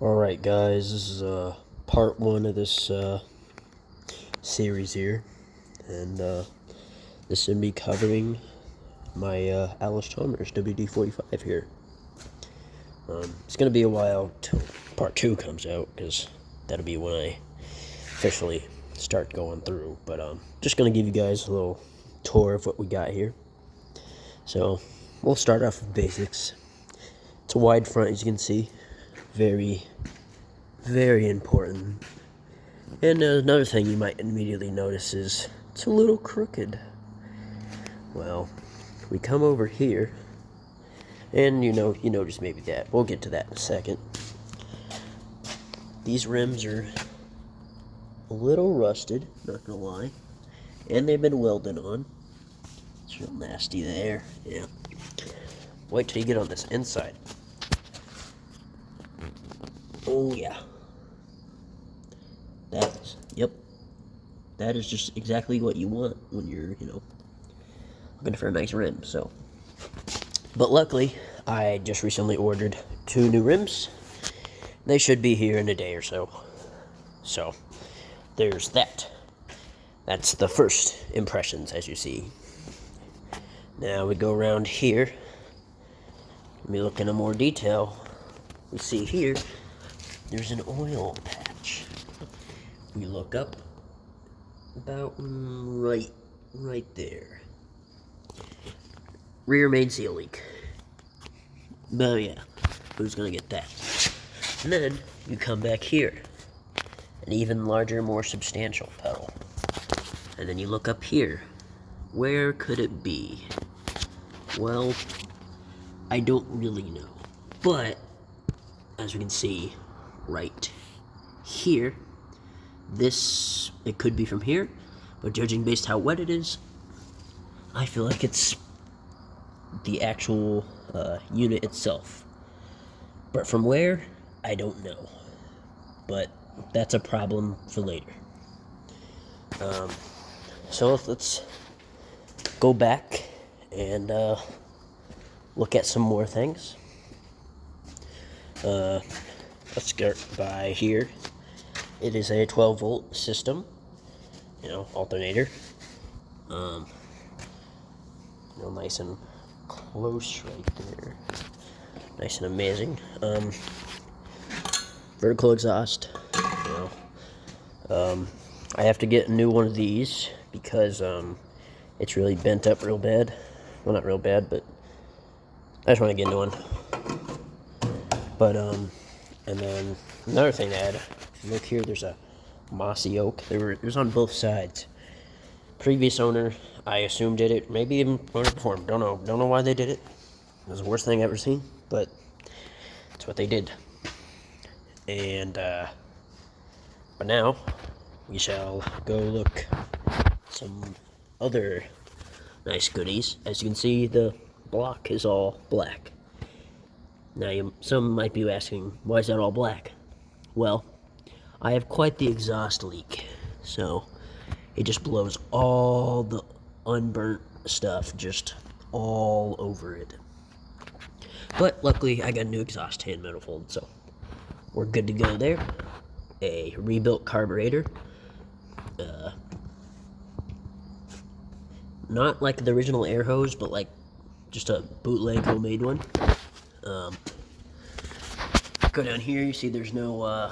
Alright guys, this is part one of this series here, and this is going to be covering my Allis Chalmers wd45 here. It's going to be a while till part two comes out, because that'll be when I officially start going through, but just going to give you guys a little tour of what we got here. So, we'll start off with basics. It's a wide front, as you can see. Very important. And another thing you might immediately notice is it's a little crooked. Well, we come over here, and you notice maybe that. We'll get to that in a second. These rims are a little rusted, not gonna lie, and they've been welded on. It's real nasty there, yeah. Wait till you get on this inside. Oh yeah. That is just exactly what you want when you're, looking for a nice rim, so. But luckily, I just recently ordered 2 new rims. They should be here in a day or so. So, there's that. That's the first impressions, as you see. Now we go around here. Let me look into more detail. We see here, there's an oil patch. We look up, about right there. Rear main seal leak. Oh yeah, who's gonna get that? And then you come back here, an even larger, more substantial pedal. And then you look up here. Where could it be? Well, I don't really know. But, as we can see, right here, it could be from here, but judging based how wet it is, I feel like it's the actual unit itself. But from where, I don't know. But that's a problem for later. So let's go back and look at some more things. Let's start by here. It is a 12-volt system, alternator. Nice and close right there. Nice and amazing. Vertical exhaust. I have to get a new one of these because it's really bent up real bad. Well, not real bad, but I just want to get a new one. But and then another thing to add. Look here, there's a mossy oak. It was on both sides. Previous owner, I assume, did it. Maybe even owner before him. Don't know why they did it. It was the worst thing I've ever seen, but that's what they did. And but now we shall go look some other nice goodies. As you can see, the block is all black. Now some might be asking, why is that all black? Well, I have quite the exhaust leak, so it just blows all the unburnt stuff just all over it. But luckily, I got a new exhaust hand manifold, so we're good to go there. A rebuilt carburetor. Not like the original air hose, but like just a bootleg homemade one. Go down here, you see there's no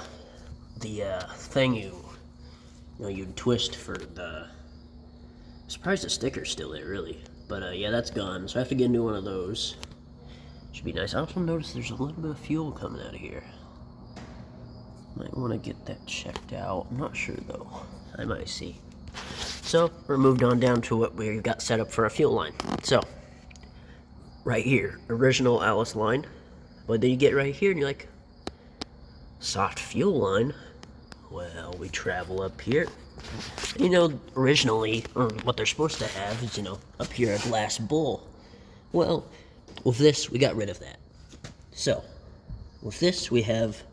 the thing you'd twist for the. I'm surprised the sticker's still there, really. But yeah, that's gone, so I have to get a new one of those. Should be nice. I also noticed there's a little bit of fuel coming out of here. Might want to get that checked out. I'm not sure though. I might see. So we're moved on down to what we got set up for a fuel line. So right here, original Allis line. But then you get right here and you're like, soft fuel line. Well, we travel up here. Originally, or what they're supposed to have is, up here a glass bowl. Well, with this, we got rid of that. So, with this, we have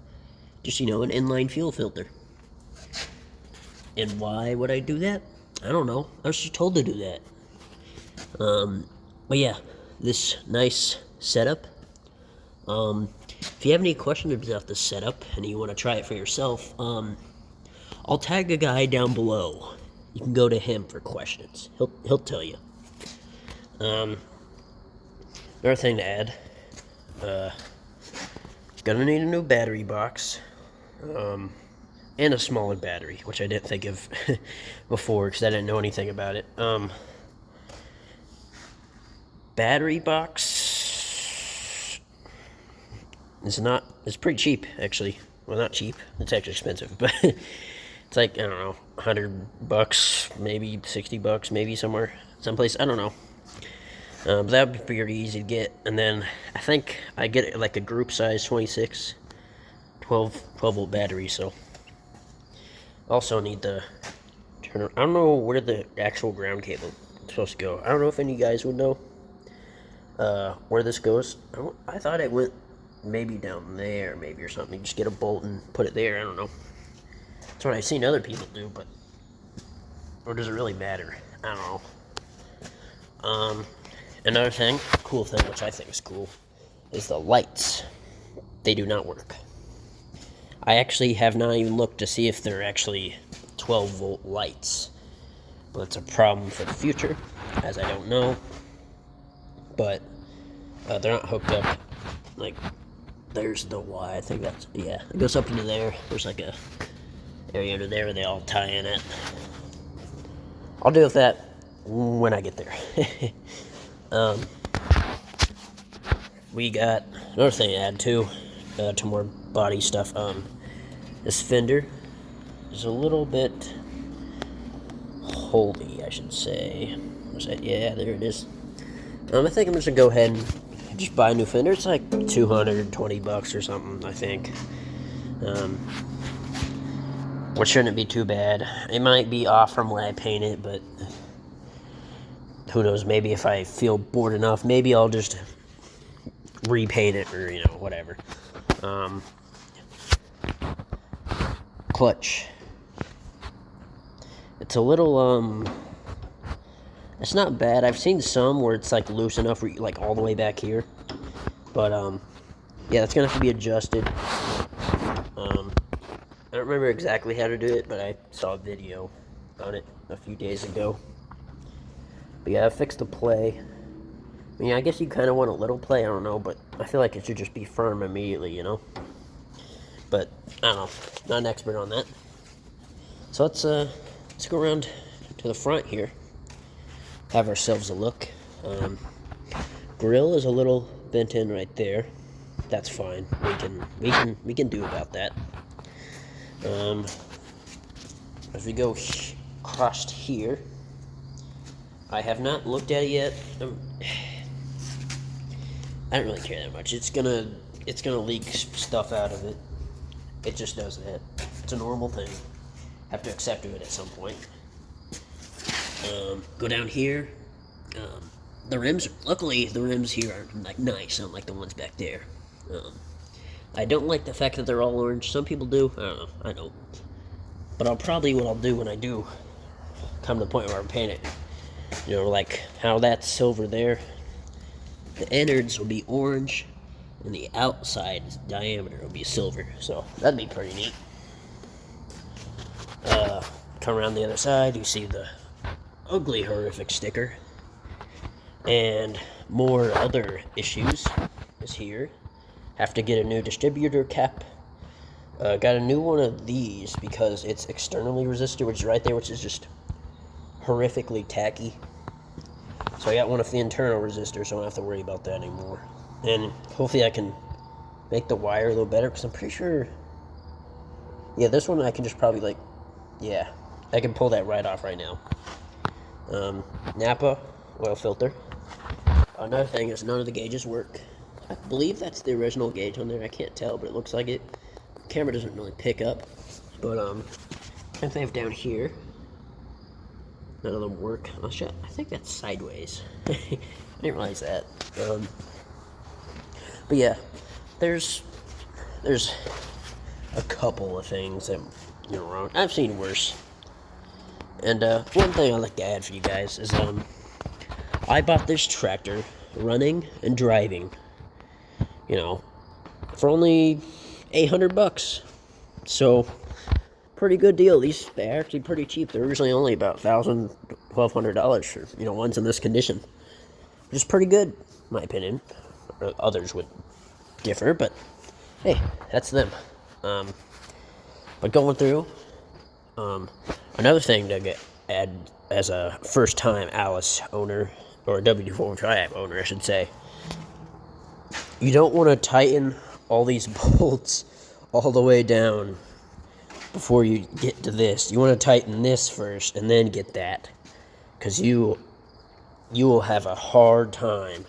just, an inline fuel filter. And why would I do that? I don't know. I was just told to do that. But yeah, this nice setup. If if you have any questions about this setup and you want to try it for yourself, I'll tag a guy down below. You can go to him for questions. He'll tell you. Another thing to add, gonna need a new battery box, and a smaller battery, which I didn't think of before because I didn't know anything about it. Battery box it's pretty cheap, actually. Well, not cheap, it's actually expensive, but it's like, I don't know, $100, maybe $60, maybe someplace, I don't know. That would be pretty easy to get, and then I think I get like a group size 26, 12 volt battery, so. Also need the turn. I don't know where the actual ground cable is supposed to go. I don't know if any of you guys would know where this goes. I thought it went maybe down there, maybe, or something. Just get a bolt and put it there. I don't know. That's what I've seen other people do, but or does it really matter? I don't know. Another thing, cool thing, which I think is cool, is the lights. They do not work. I actually have not even looked to see if they're actually 12 volt lights. But it's a problem for the future, as I don't know. But they're not hooked up. Like, there's the Y. I think that's, yeah. It goes up into there. There's like a area under there where they all tie in it. I'll deal with that when I get there. We got another thing to add too, to more body stuff. This fender is a little bit holy, I should say. Yeah, there it is. I think I'm just gonna go ahead and just buy a new fender. It's like $220 or something, I think. Which shouldn't be too bad. It might be off from when I paint it, but who knows? Maybe if I feel bored enough, maybe I'll just repaint it, or whatever. Clutch. It's a little it's not bad. I've seen some where it's like loose enough where like all the way back here, but yeah, that's gonna have to be adjusted. I don't remember exactly how to do it, but I saw a video on it a few days ago. But yeah, I fixed the play. I mean, I guess you kind of want a little play, I don't know, but I feel like it should just be firm immediately, But, I don't know, not an expert on that. So let's go around to the front here. Have ourselves a look. Grill is a little bent in right there. That's fine. We can do about that. As we go across here, I have not looked at it yet. I don't really care that much. It's gonna leak stuff out of it. It just does that. It's a normal thing. Have to accept it at some point. Go down here. The rims. Luckily, the rims here are like nice, unlike the ones back there. I don't like the fact that they're all orange. Some people do. I don't know. I don't. But what I'll do when I do come to the point where I paint it, like how that's silver there. The innards will be orange, and the outside diameter will be silver. So that'd be pretty neat. Come around the other side, you see the ugly, horrific sticker, and more other issues is here. Have to get a new distributor cap. Got a new one of these because it's externally resistor, which is right there, which is just horrifically tacky. So I got one of the internal resistors, so I don't have to worry about that anymore. And hopefully I can make the wire a little better, because I'm pretty sure, yeah, this one I can just probably I can pull that right off right now. Napa oil filter. Another thing is none of the gauges work. I believe that's the original gauge on there. I can't tell, but it looks like it. The camera doesn't really pick up. But same thing down here. None of them work. I think that's sideways. I didn't realize that. But yeah, there's a couple of things that wrong. I've seen worse. And one thing I'd like to add for you guys is I bought this tractor running and driving. for only 800 bucks. So, pretty good deal. These, they're actually pretty cheap. They're usually only about $1,000, $1,200 for, ones in this condition. Which is pretty good, in my opinion. Others would differ, but hey, that's them. But going through, another thing to add as a first-time Allis owner, or a wd45 owner, I should say, you don't want to tighten all these bolts all the way down before you get to this. You want to tighten this first and then get that, because you will have a hard time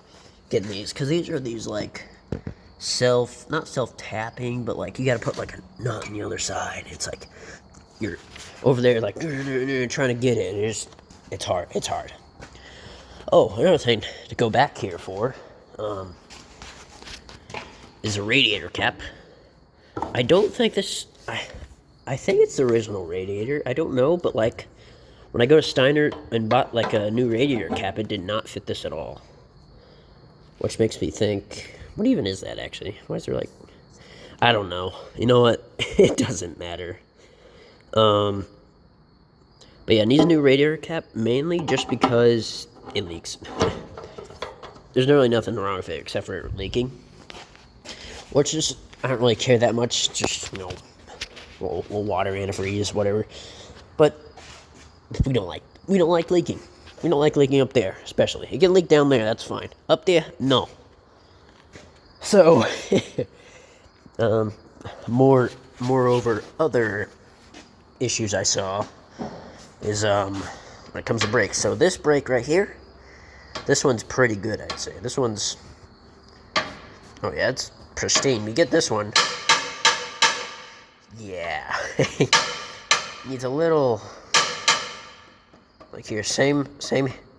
getting these, because these are these like not self-tapping, but like you got to put like a nut on the other side. It's like you're over there like trying to get it, and it's hard. Oh, another thing to go back here for is a radiator cap. I don't think this, I think it's the original radiator. I don't know, but like when I go to Steiner and bought like a new radiator cap, it did not fit this at all. Which makes me think, what even is that actually? Why is there like, I don't know. You know what? It doesn't matter. But yeah, it needs a new radiator cap, mainly just because it leaks. There's really nothing wrong with it except for leaking. Which is, I don't really care that much. Just, we'll water antifreeze, whatever. But we don't like leaking. We don't like leaking up there, especially. It can leak down there, that's fine. Up there, no. So, moreover, other issues I saw is when it comes to brakes. So this brake right here, this one's pretty good, I'd say. This one's, oh yeah, it's pristine. You get this one, yeah, needs a little, like here, same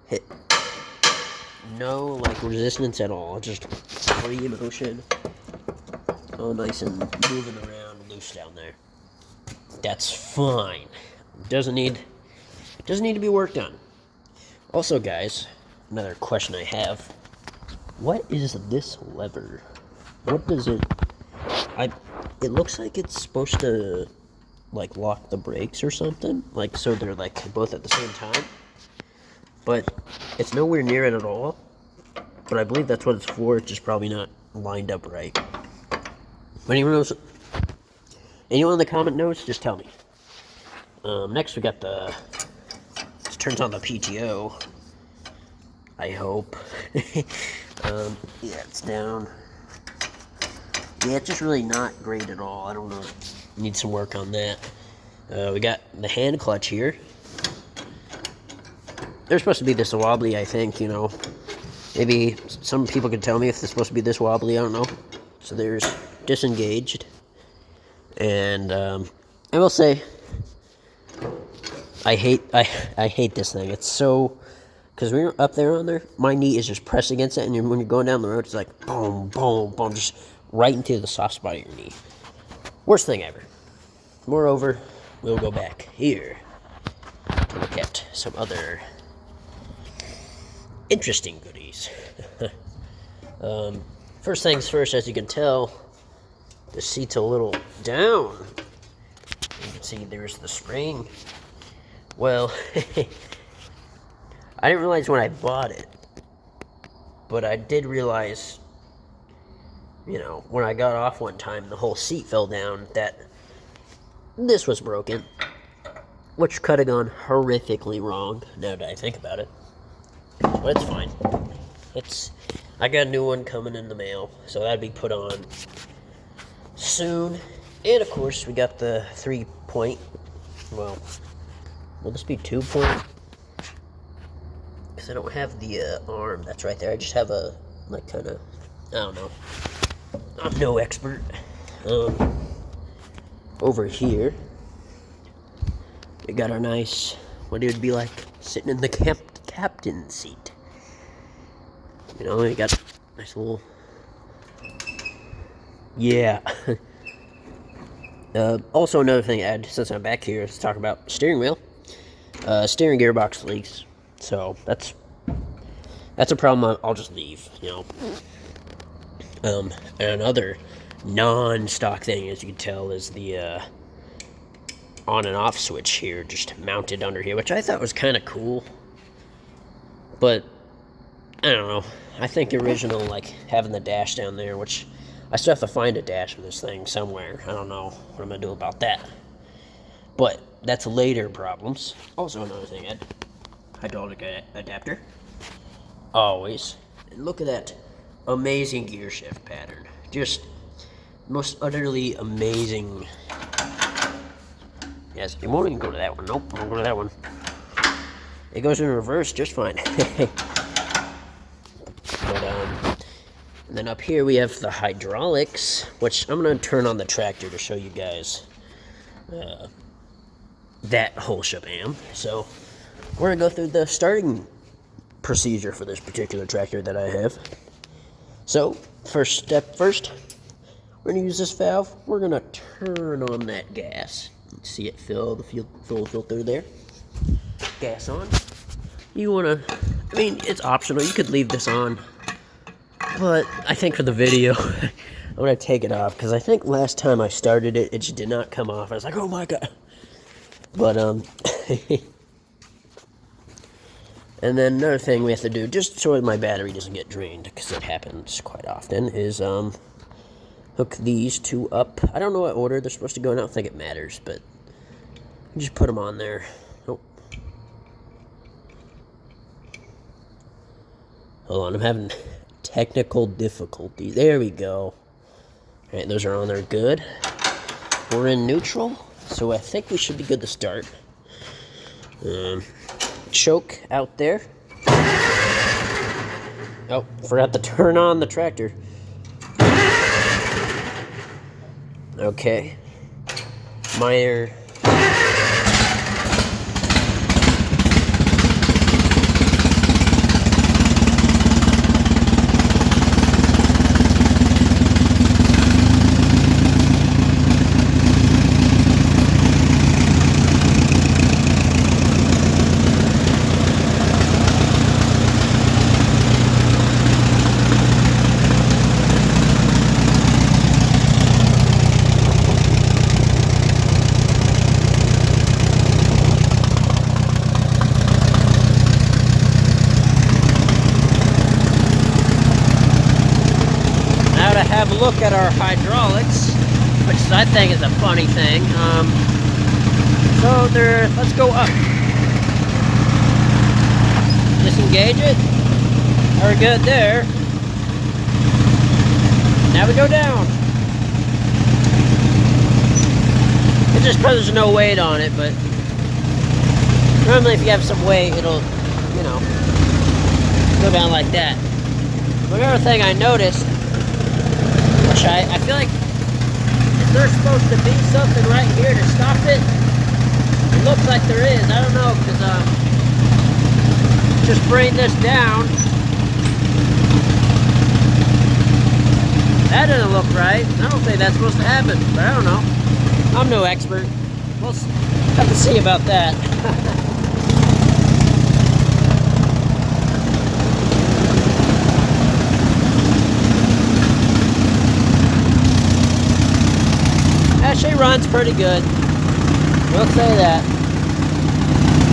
hit, no like resistance at all, just free motion, all nice and moving around loose down there. That's fine. Doesn't need to be worked on. Also, guys, another question I have: what is this lever? What does it? It looks like it's supposed to like lock the brakes or something. Like so they're like both at the same time. But it's nowhere near it at all. But I believe that's what it's for. It's just probably not lined up right. But anyone knows? Anyone in the comment knows? Just tell me. Next we got this turns on the PTO. I hope. Yeah, it's down. Yeah, it's just really not great at all. I don't know. Need some work on that. We got the hand clutch here. They're supposed to be this wobbly, I think, Maybe some people could tell me if they're supposed to be this wobbly, I don't know. So there's disengaged. And I will say, I hate this thing. It's so, because when you're up there on there, my knee is just pressed against it, and when you're going down the road, it's like boom, boom, boom, just right into the soft spot of your knee. Worst thing ever. Moreover, we'll go back here to look at some other interesting goodies. First things first, as you can tell, the seat's a little down. You can see there's the spring. Well, I didn't realize when I bought it, but I did realize, when I got off one time, the whole seat fell down, that this was broken, which could have gone horrifically wrong, now that I think about it. But it's fine. I got a new one coming in the mail, so that'll be put on soon. And of course, we got the 3-point, well, will this be 2-point? Because I don't have the arm that's right there. I just have a, like, kind of, I don't know. I'm no expert. Over here, we got our nice, what it would be like sitting in the captain's seat. We got a nice little, yeah. Also, another thing to add, since I'm back here, is talk about steering wheel. Steering gearbox leaks, so that's a problem I'll just leave, And another non-stock thing, as you can tell, is the on and off switch here, just mounted under here, which I thought was kind of cool. But I don't know. I think original, like having the dash down there, which I still have to find a dash for this thing somewhere. I don't know what I'm gonna do about that. But that's later problems. Also, another thing, Ed, hydraulic adapter. Always. And look at that amazing gear shift pattern. Just most utterly amazing. Yes, it won't even go to that one. Nope, won't go to that one. It goes in reverse just fine. But and then up here we have the hydraulics, which I'm gonna turn on the tractor to show you guys that whole shabam. So we're gonna go through the starting procedure for this particular tractor that I have. So first step first, we're gonna use this valve. We're gonna turn on that gas. See it fill the fuel filter there. Gas on. You wanna, I mean, it's optional. You could leave this on, but I think for the video, I'm gonna take it off because I think last time I started it, it just did not come off. I was like, oh my god. But and then another thing we have to do, just so my battery doesn't get drained, because it happens quite often, is hook these two up. I don't know what order they're supposed to go in. I don't think it matters, but just put them on there. Oh. Hold on, I'm having technical difficulties. There we go. Alright, those are on there good. We're in neutral, so I think we should be good to start. Choke out there. Oh, forgot to turn on the tractor. Okay. Minor. Have a look at our hydraulics, which I think is a funny thing. So there, let's go up. Disengage it. We're good there. Now we go down. It's just because there's no weight on it, but normally if you have some weight, it'll, you know, go down like that. Another thing I noticed, which I feel like is there supposed to be something right here to stop it? It looks like there is. I don't know, because just bring this down. That doesn't look right. I don't think that's supposed to happen, but I don't know. I'm no expert. We'll have to see about that. Actually runs pretty good. We'll say that.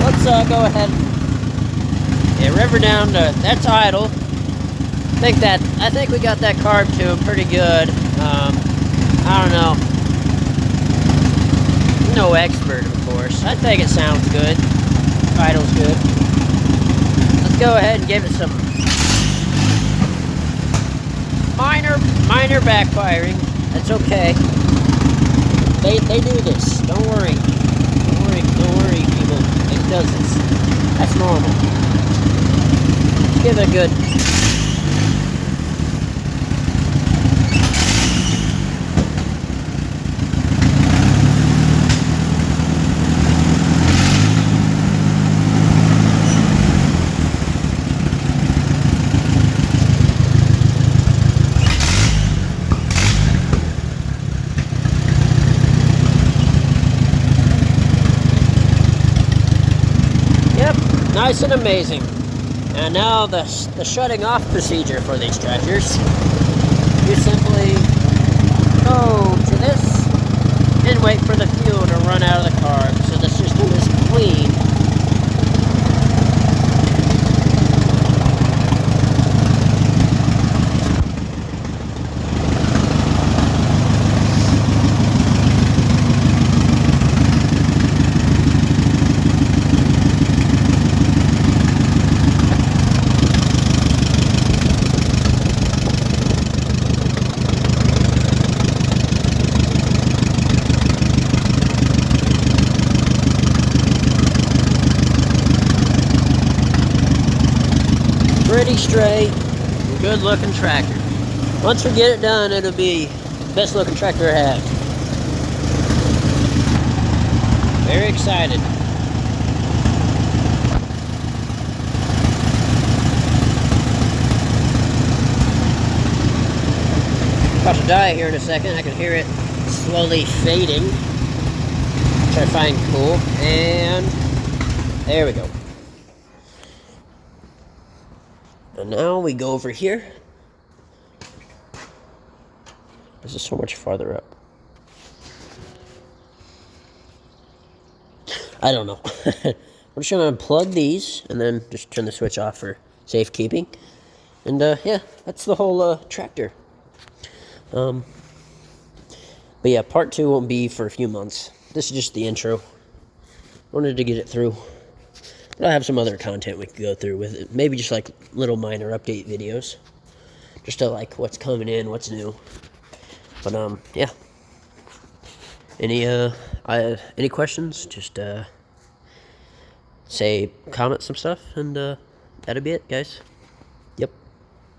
Let's go ahead. Yeah, river down to, that's idle. I think we got that carb tube pretty good. I don't know. No expert, of course. I think it sounds good. Idle's good. Let's go ahead and give it some minor backfiring. That's okay. They do this. Don't worry. Don't worry, people. It does this. That's normal. Give it a good. Nice and amazing. And now the shutting off procedure for these tractors. You simply and wait for the fuel to run out of the carb so the system is clean. Pretty straight, good looking tractor. Once we get it done, it'll be the best looking tractor I have. Very excited. About to die here in a second. I can hear it slowly fading, which I find cool. And there we go. And now we go over here. This is so much farther up. I don't know. We're just gonna unplug these and then just turn the switch off for safekeeping. And yeah, that's the whole tractor. But yeah, part 2 won't be for a few months. This is just the intro. Wanted to get it through. But I have some other content we could go through with it. Maybe just like little minor update videos. Just to like what's coming in, what's new. But yeah. Any questions? Just say, comment some stuff, and that'll be it, guys.